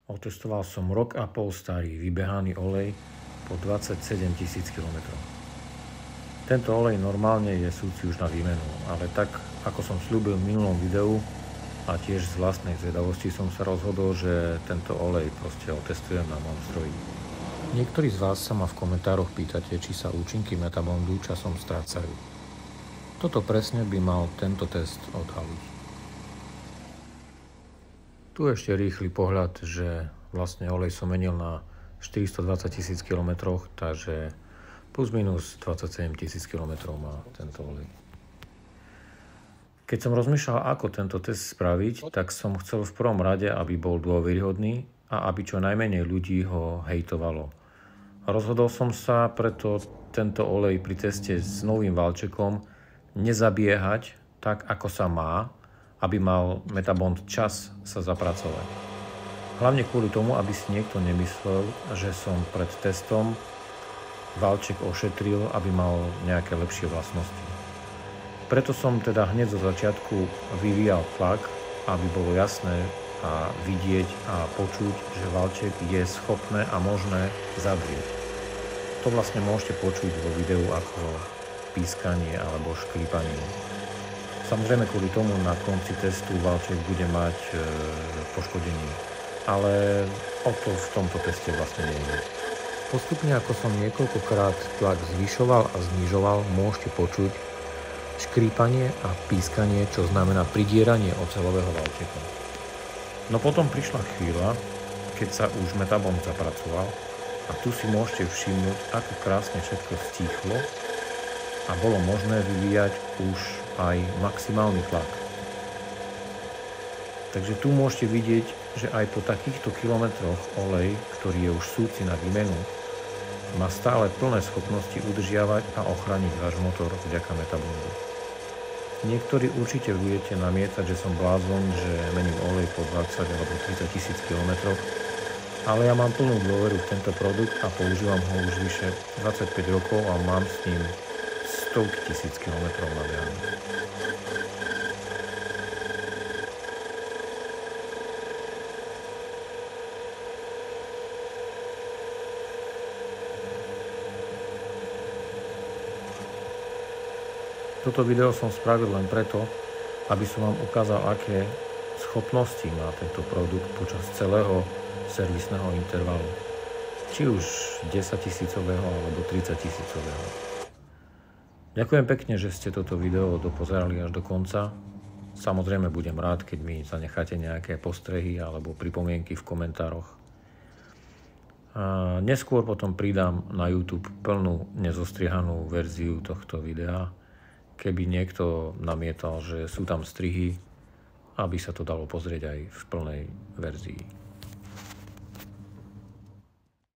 Otestoval som rok a pol starý vybehaný olej po 27 000 km. Tento olej normálne je súci už na výmenu, ale tak ako som sľúbil v minulom videu a tiež z vlastnej zvedavosti som sa rozhodol, že tento olej proste otestujem na mojom stroji. Niektorí z vás sa ma v komentároch pýtate, či sa účinky Metabondu časom strácajú. Toto presne by mal tento test odhaliť. Tu ešte rýchly pohľad, že vlastne olej som menil na 420 000 km, takže plus minus 27 000 km má tento olej. Keď som rozmýšľal, ako tento test spraviť, tak som chcel v prvom rade, aby bol dôveryhodný a aby čo najmenej ľudí ho hejtovalo. Rozhodol som sa preto tento olej pri teste s novým valčekom nezabiehať tak, ako sa má, aby mal Metabond čas sa zapracovať. Hlavne kvôli tomu, aby si niekto nemyslel, že som pred testom valček ošetril, aby mal nejaké lepšie vlastnosti. Preto som teda hneď zo začiatku vyvíjal tlak, aby bolo jasné a vidieť a počuť, že valček je schopné a možné zadrieť. To vlastne môžete počuť vo videu ako pískanie alebo škrípanie. Samozrejme kvôli tomu na konci testu valček bude mať poškodenie, ale o to v tomto teste vlastne nie je. Postupne ako som niekoľkokrát tlak zvyšoval a znižoval, môžete počuť škrípanie a pískanie, čo znamená pridieranie oceľového valčeka. No potom prišla chvíľa, keď sa už Metabond zapracoval a tu si môžete všimnúť, ako krásne všetko stíchlo a bolo možné vyvíjať už aj maximálny tlak. Takže tu môžete vidieť, že aj po takýchto kilometroch olej, ktorý je už súci na výmenu, má stále plné schopnosti udržiavať a ochrániť váš motor vďaka Metabondu. Niektorí určite budete namietať, že som blázon, že mením olej po 20 alebo 30 000 km, ale ja mám plnú dôveru v tento produkt a používam ho už vyše 25 rokov a mám s ním stovky tisíc kilometrov nabiahaných. Toto video som spravil len preto, aby som vám ukázal, aké schopnosti má tento produkt počas celého servisného intervalu. Či už 10 000 alebo 30 000. Ďakujem pekne, že ste toto video dopozerali až do konca. Samozrejme budem rád, keď mi zanecháte nejaké postrehy alebo pripomienky v komentároch. A neskôr potom pridám na YouTube plnú nezostrihanú verziu tohto videa, keby niekto namietal, že sú tam strihy, aby sa to dalo pozrieť aj v plnej verzii.